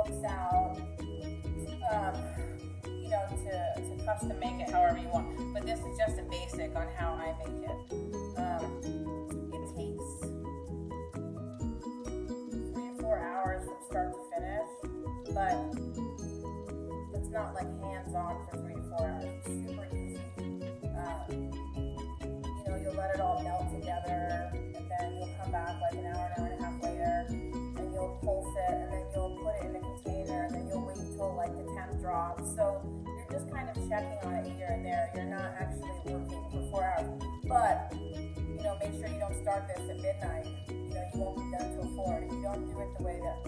yolks out, you know, to custom make it however you want. But this is just a basic on how I make it. It takes 3 to 4 hours from start to finish, but it's not like hands-on for 3 to 4 hours. It's super easy. You know, you'll let it all melt together, and then you'll come back like an hour and a half later, and you'll pulse it, and then you'll put it in a container, and then you'll wait till like the temp drops. So you're just kind of checking on it here and there. You're not actually working for 4 hours. But, you know, make sure you don't start this at midnight. You know, you won't be done till 4. If you don't do it the way that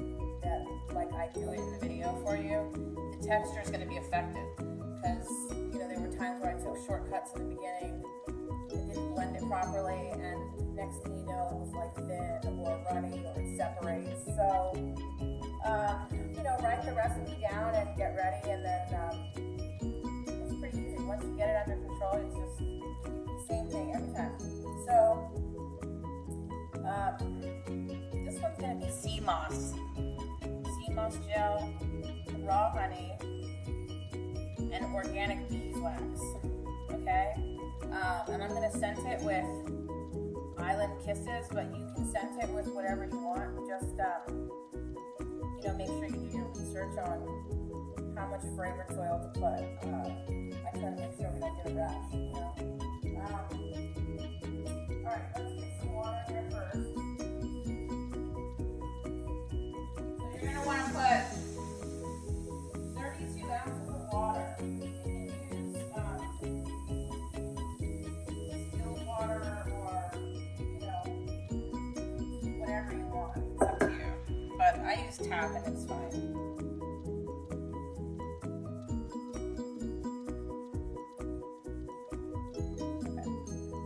like I do it in the video for you, the texture is going to be affected. Because, you know, there were times where I took shortcuts in the beginning, and didn't blend it properly, and next thing you know, it was like thin or runny or it separates. So, you know, write the recipe down and get ready, and then it's pretty easy. Once you get it under control, it's just the same thing every time. So, this one's going to be sea moss gel, raw honey, and organic beeswax. Okay? And I'm going to scent it with Island Kisses, but you can scent it with whatever you want. Just, you know, make sure you do your research on how much fragrance oil to put. I try to make sure we don't get a rash, you know. Alright, let's get some water here first. So you're going to want to put 32 ounces of water. You can use distilled water or, you know, whatever you want. It's up to you. But I use tap and it's fine. Okay.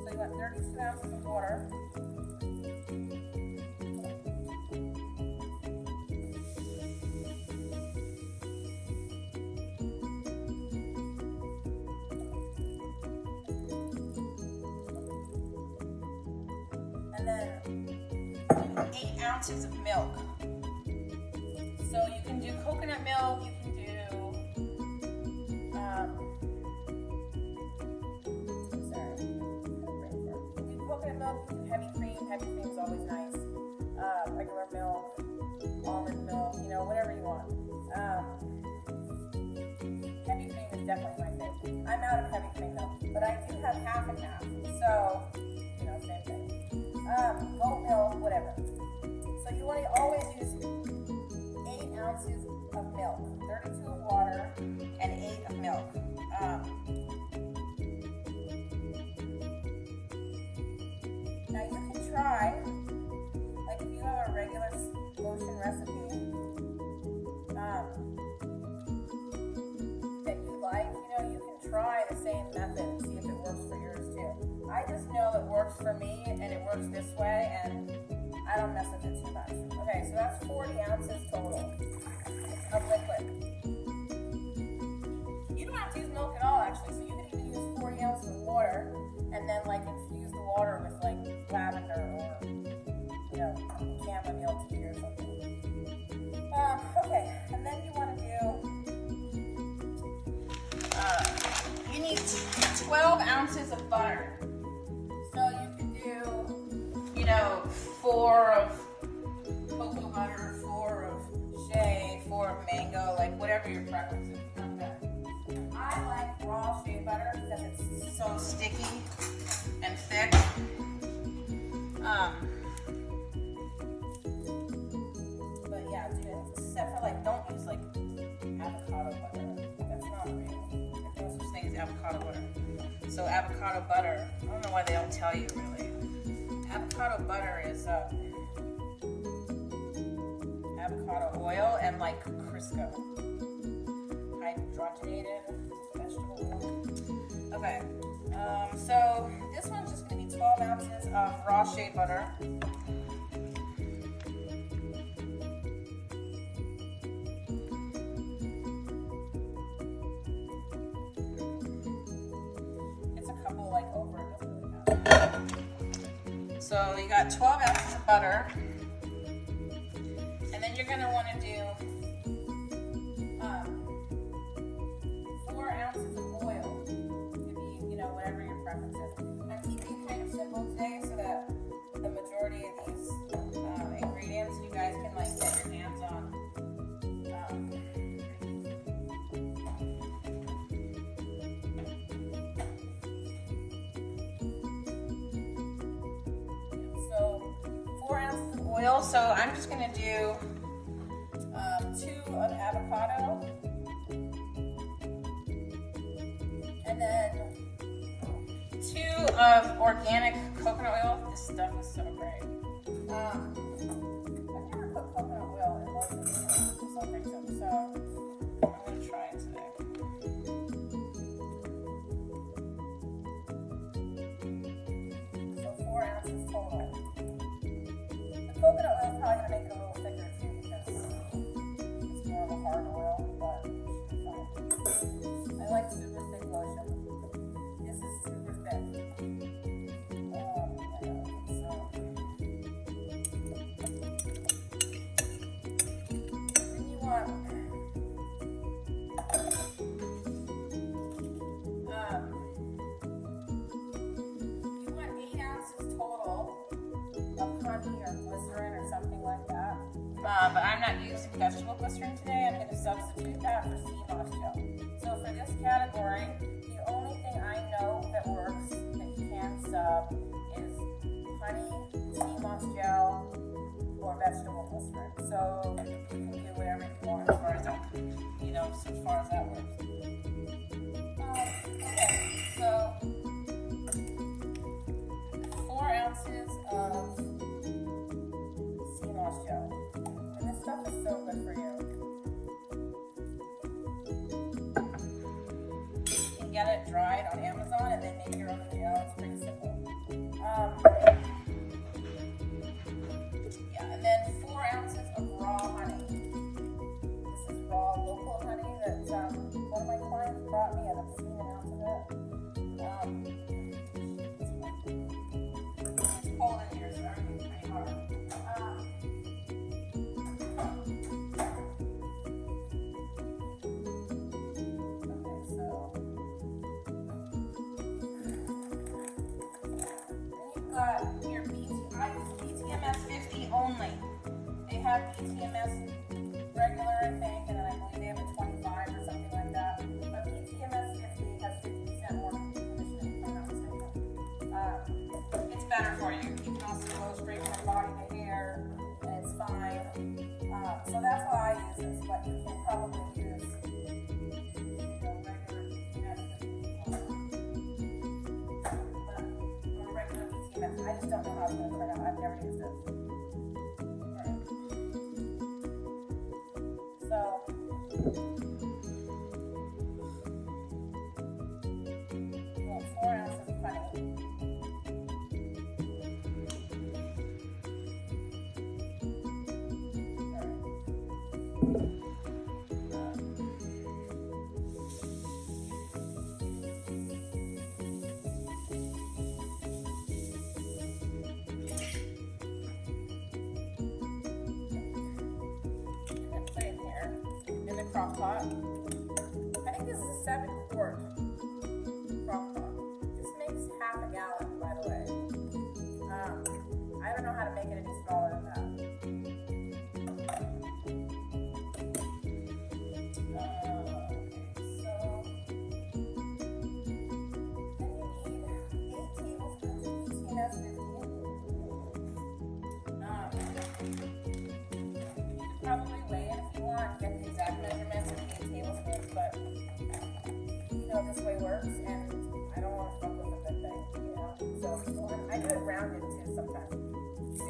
So you want 32 ounces of water. And then 8 ounces of milk. So you can do coconut milk, you can do, coconut milk, you can do heavy cream is always nice. Regular milk, almond milk, you know, whatever you want. Heavy cream is definitely my favorite. I'm out of heavy cream milk, but I do have half and half, so, you know, same thing. Goat milk, whatever. So you want to always use 8 ounces of milk, 32 of water, and 8 of milk. Now you can try, like if you have a regular lotion recipe that you like, you know, you can try the same method and see if it works for yours too. I just know it works for me and it works this way, and I don't mess with it too much. Okay, so that's 40 ounces total of liquid. You don't have to use milk at all, actually, so you can even use 40 ounces of water and then like infuse the water with like lavender or, you know, chamomile tea or something. Okay, and then you want to do, you need 12 ounces of butter. So you can do, you know, 4 of cocoa butter, 4 of shea, 4 of mango, like whatever your preference is. Okay. I like raw shea butter because it's so sticky and thick. But yeah, except for like, don't use like avocado butter. That's not real. There's no such thing as avocado butter. So avocado butter, I don't know why they don't tell you really. Avocado butter is avocado oil and like Crisco, hydrogenated vegetable oil. Okay, so this one's just going to be 12 ounces of raw shea butter. It's a couple like over, it doesn't really matter. So you got 12 ounces of butter. And then you're going to want to do oil, so I'm just going to do 2 of avocado, and then 2 of organic coconut oil. This stuff is so great. I've never put coconut oil in lotion for some reason, so I'm going to try it today. So 4 ounces total. The coconut oil is probably going to make it a little thicker too because it's more of a hard oil, but it should be fine. I like super thick lotion. This is super thick. You want 8 ounces total of honey or glycerin or something like that. But I'm not using vegetable glycerin today. I'm going to substitute that for sea moss gel. So for this category, the only thing I know that works that you can sub is honey, sea moss gel, or vegetable glycerin. So you can do whatever you want as far as that, as far as that works. Okay, so 4 ounces of sea moss gel. And this stuff is so good for you. You can get it dried on Amazon and then make your own gel. It's pretty simple. And then 4 ounces of raw honey. This is raw local honey that one of my clients brought me, and I'm seeing an ounce of it. It's cold in here, so everything's pretty hard. Okay, so then you've got your I use BTMS 50 only. They have BTMS regular, I think, and then I believe they have a 25 or something like that. But BTMS 50 has 50% more conditioning, if I'm not mistaken. It's better for you. You can also go straight from body to hair, and it's fine. So that's why I use this, but you can probably use regular BTMS. I just don't know how it's going to turn out. I've never used it. Right. So, you want 4 ounces of honey. Crock pot. I think this is a 7-quart crock pot. This makes half a gallon, by the way. I don't know how to make it any smaller than that. So then you need 8 tablespoons of BTMS 50. Probably weigh it if you want, get the exact measurements of 8 tablespoons, but this way works, and I don't want to fuck with a good thing, So I do it rounded too sometimes. 2,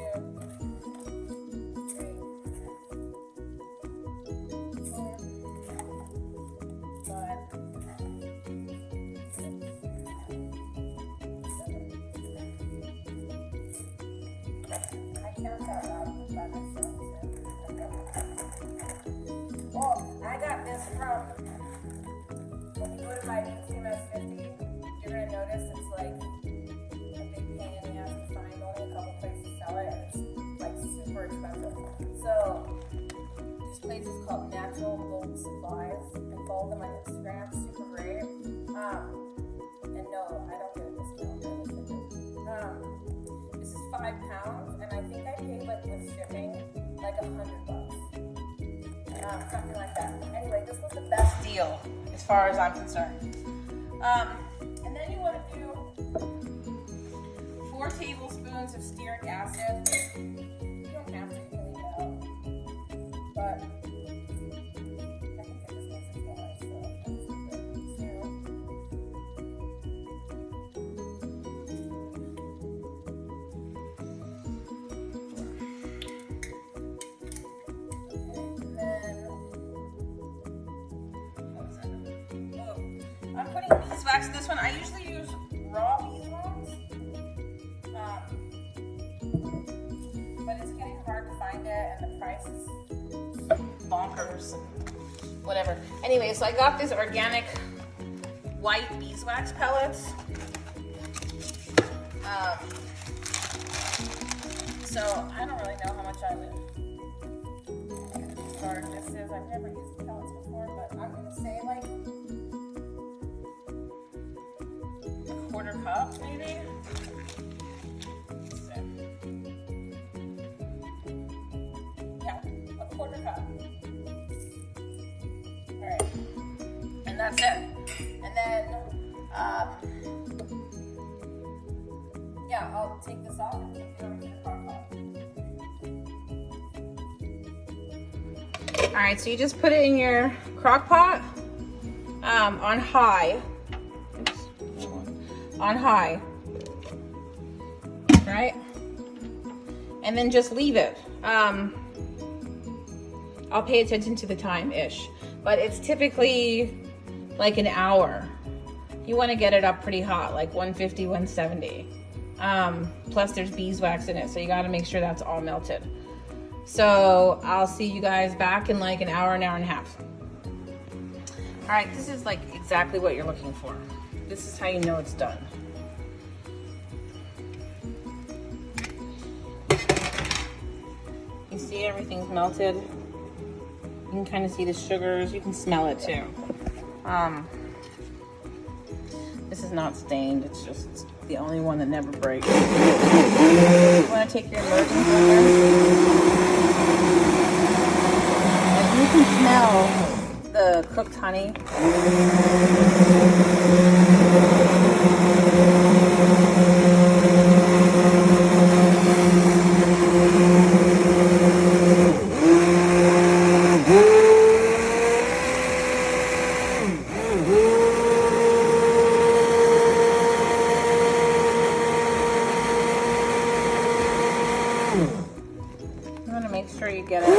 3, 4, 5, 6, 7. I count that out by myself. Oh, I got this from, when you go to buy BTMS 50, you're going to notice it's like a big pain in the ass to find. Only a couple places sell it, and it's like super expensive. So, this place is called Natural Gold Supplies. I follow them on Instagram, super great. And no, I don't get a discount. This is 5 pounds, and I think I paid with shipping like $100. Something like that. Anyway, this was the best deal as far as I'm concerned. And then you want to do 4 tablespoons of stearic acid. You don't have to beeswax. This one, I usually use raw beeswax. But it's getting hard to find it, and the price is bonkers. Whatever. Anyway, so I got this organic white beeswax pellets. So I don't really know how much I would charge this is. I've never used pellets before, but I'm gonna say like a quarter cup maybe. So, yeah, a quarter cup. Alright. And that's it. And then yeah, I'll take this off and take it over to the crock pot. All right, so you just put it in your crock pot on high. Oops, on high, right? And then just leave it. I'll pay attention to the time-ish, but it's typically like an hour. You want to get it up pretty hot, like 150, 170. Plus there's beeswax in it, so you got to make sure that's all melted. So I'll see you guys back in like an hour and a half. All right, this is like exactly what you're looking for. This is how you know it's done. You see everything's melted. You can kind of see the sugars. You can smell it too. This is not stained. It's just the only one that never breaks. You want to take your immersion blender, and you can smell the cooked honey. Make sure you get it.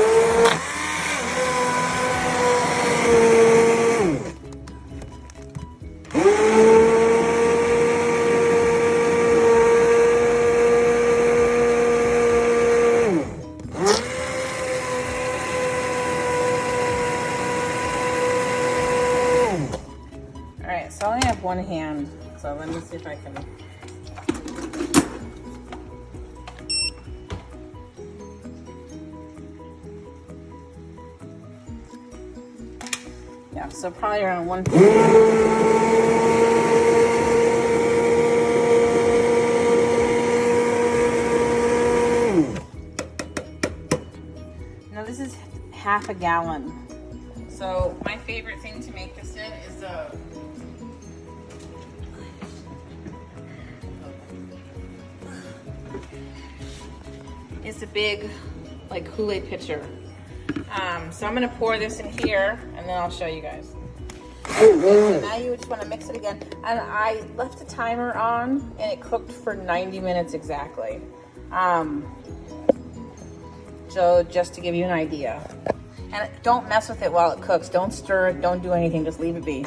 All right, so I only have one hand, so let me see if I can. Yeah, so probably around 1. Now this is half a gallon. So my favorite thing to make this in is a big like Kool-Aid pitcher. So I'm gonna pour this in here and then I'll show you guys. So now you just wanna mix it again. And I left the timer on and it cooked for 90 minutes exactly. So just to give you an idea. And don't mess with it while it cooks. Don't stir it, don't do anything, just leave it be.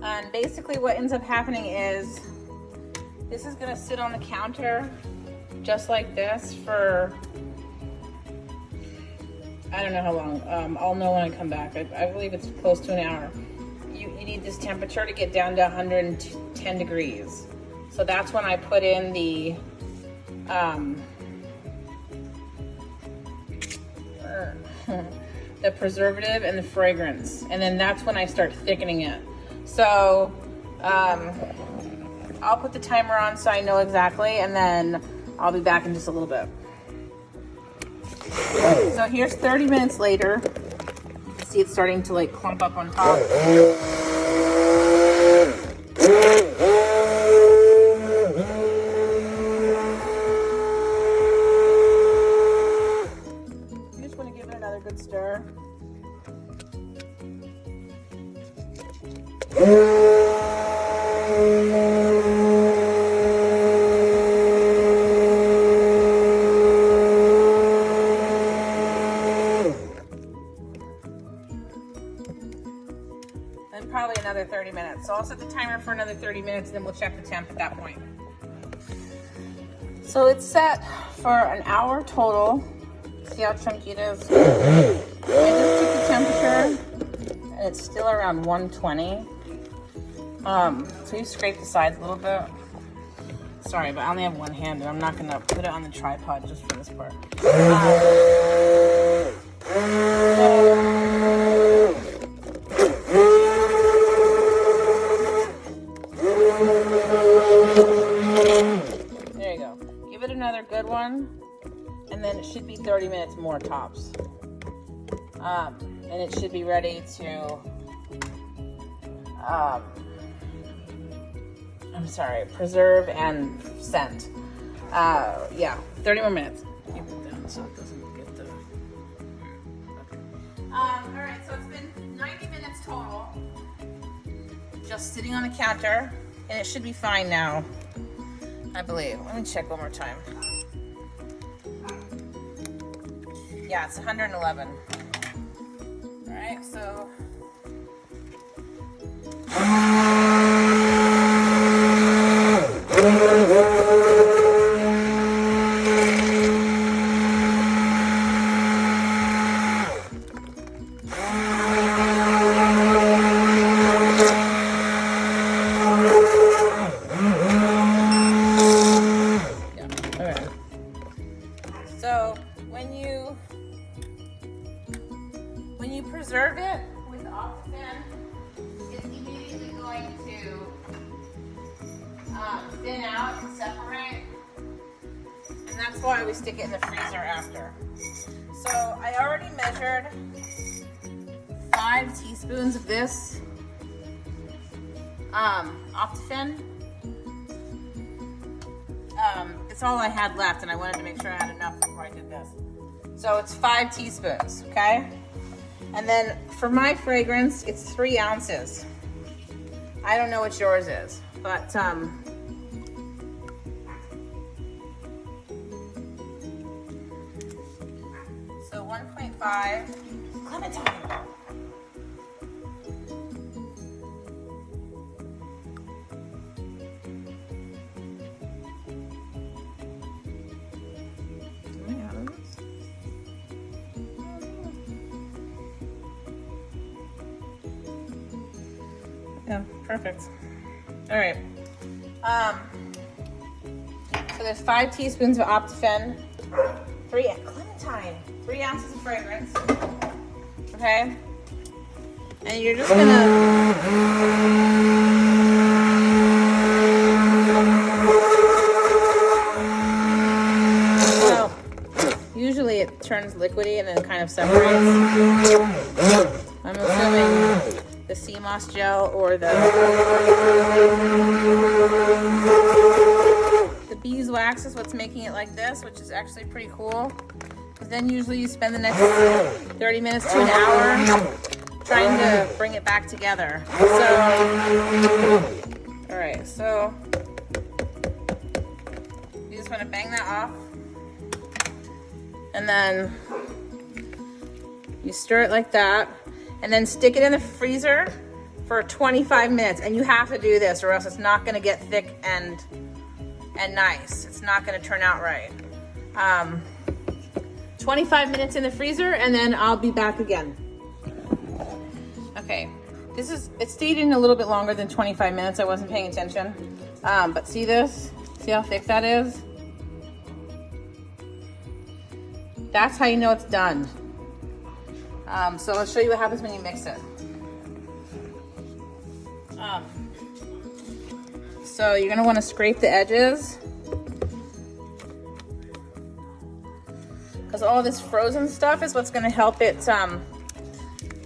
And basically what ends up happening is this is gonna sit on the counter just like this for, I don't know how long. I'll know when I come back. I believe it's close to an hour. You need this temperature to get down to 110 degrees. So that's when I put in the the preservative and the fragrance, and then that's when I start thickening it. So I'll put the timer on so I know exactly, and then I'll be back in just a little bit. So here's 30 minutes later. You see it's starting to like clump up on top. give it another good stir. Then probably another 30 minutes. So I'll set the timer for another 30 minutes, and then we'll check the temp at that point. So it's set for an hour total. See how chunky it is? I just took the temperature, and it's still around 120. So you scrape the sides a little bit. Sorry, but I only have one hand, and I'm not gonna put it on the tripod just for this part. There you go. Give it another good one, and then it should be 30 minutes more tops. And it should be ready to, I'm sorry, preserve and scent. Yeah, 30 more minutes. Keep it down so it doesn't get the... Okay. Alright, so it's been 90 minutes total. Just sitting on the counter, and it should be fine now, I believe. Let me check one more time. Yeah, it's 111. Alright, so... So when you preserve it with optiphen, it's immediately going to thin out and separate, and that's why we stick it in the freezer after. So I already measured 5 teaspoons of this optiphen. It's all I had left, and I wanted to make sure I had enough before I did this. So it's 5 teaspoons, okay? And then for my fragrance, it's 3 ounces. I don't know what yours is, but so 1.5 clementine. Yeah, perfect. All right. So there's 5 teaspoons of optiphen, 3 clementine, 3 ounces of fragrance. Okay. And you're just gonna usually it turns liquidy and then kind of separates. I'm assuming the sea moss gel or the beeswax is what's making it like this, which is actually pretty cool. Because then usually you spend the next 30 minutes to an hour trying to bring it back together. So, all right, so you just want to bang that off, and then you stir it like that. And then stick it in the freezer for 25 minutes. And you have to do this or else it's not gonna get thick and nice. It's not gonna turn out right. 25 minutes in the freezer, and then I'll be back again. Okay, it stayed in a little bit longer than 25 minutes. I wasn't paying attention. But see this? See how thick that is? That's how you know it's done. So I'll show you what happens when you mix it. So you're gonna wanna scrape the edges, because all this frozen stuff is what's gonna help it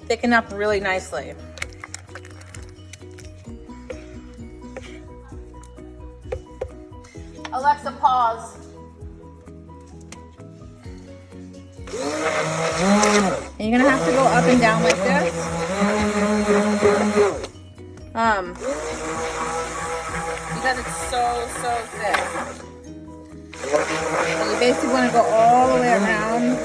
thicken up really nicely. Alexa, pause. And you're gonna have to go up and down like this. Because it's so thick. So you basically want to go all the way around.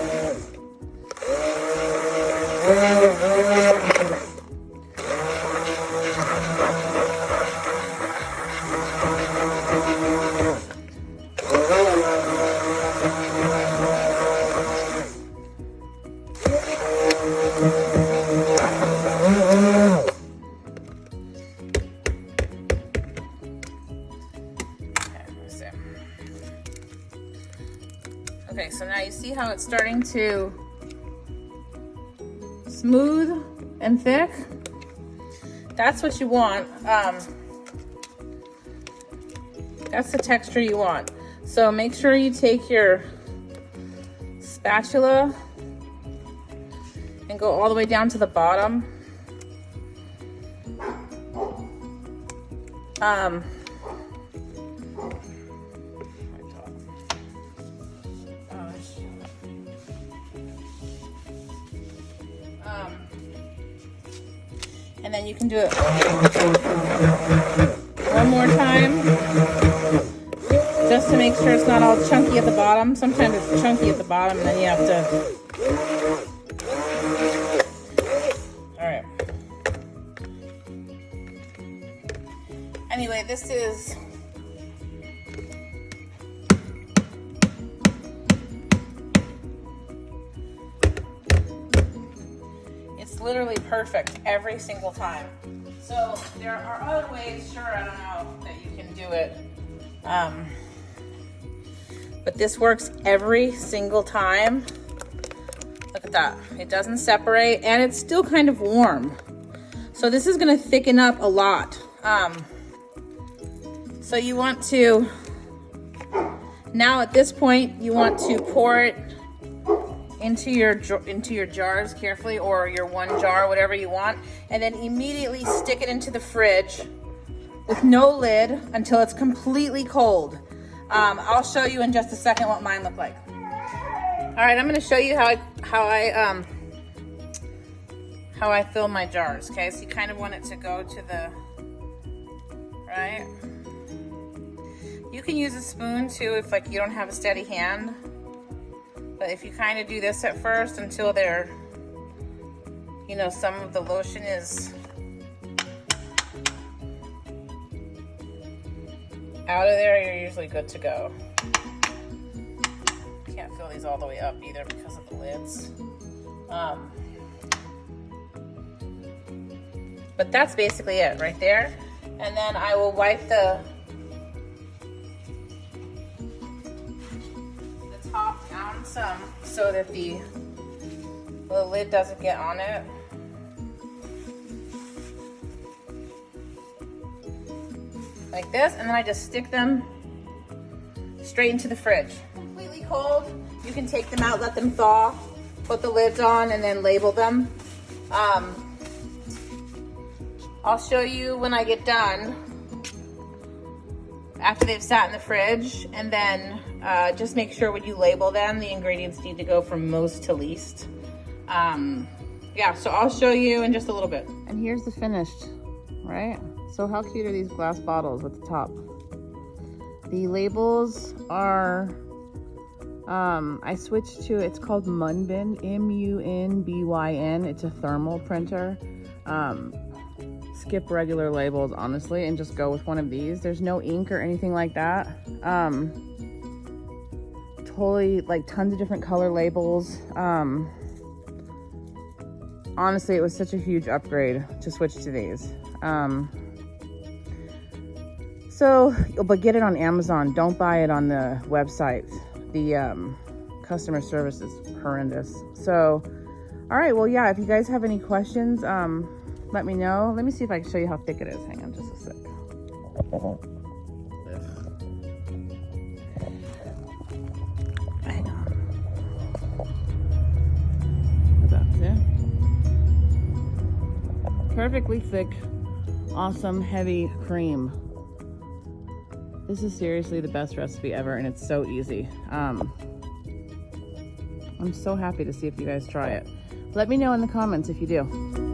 Okay, so now you see how it's starting to smooth and thick? That's what you want. That's the texture you want. So make sure you take your spatula and go all the way down to the bottom. And then you can do it one more time, just to make sure it's not all chunky at the bottom. Sometimes it's chunky at the bottom, and then you have to. All right. Anyway, this is literally perfect every single time. So there are other ways, sure, I don't know, that you can do it. But this works every single time. Look at that. It doesn't separate, and it's still kind of warm. So this is gonna thicken up a lot. So you want to, now at this point, you want to pour it into your jars carefully, or your one jar, whatever you want, and then immediately stick it into the fridge with no lid until it's completely cold. I'll show you in just a second what mine look like. All right, I'm going to show you how I fill my jars. Okay, so you kind of want it to go to the right. You can use a spoon too if like you don't have a steady hand. But if you kind of do this at first until they're, you know, some of the lotion is out of there, you're usually good to go. Can't fill these all the way up either because of the lids. But that's basically it right there. And then I will wipe the top down some so that the lid doesn't get on it. Like this, and then I just stick them straight into the fridge. Completely cold, you can take them out, let them thaw, put the lids on, and then label them. I'll show you when I get done, after they've sat in the fridge, and then just make sure when you label them, the ingredients need to go from most to least. Yeah, so I'll show you in just a little bit. And here's the finished, right? So how cute are these glass bottles at the top? The labels are, I switched to, it's called Munbyn, M-U-N-B-Y-N. It's a thermal printer. Skip regular labels, honestly, and just go with one of these. There's no ink or anything like that. Totally, like, tons of different color labels. Honestly, it was such a huge upgrade to switch to these. But get it on Amazon. Don't buy it on the website. The customer service is horrendous. So, all right, well, yeah, if you guys have any questions, let me know. Let me see if I can show you how thick it is. Hang on just a sec. Hang on. That's it. Perfectly thick, awesome, heavy cream. This is seriously the best recipe ever, and it's so easy. I'm so happy to see if you guys try it. Let me know in the comments if you do.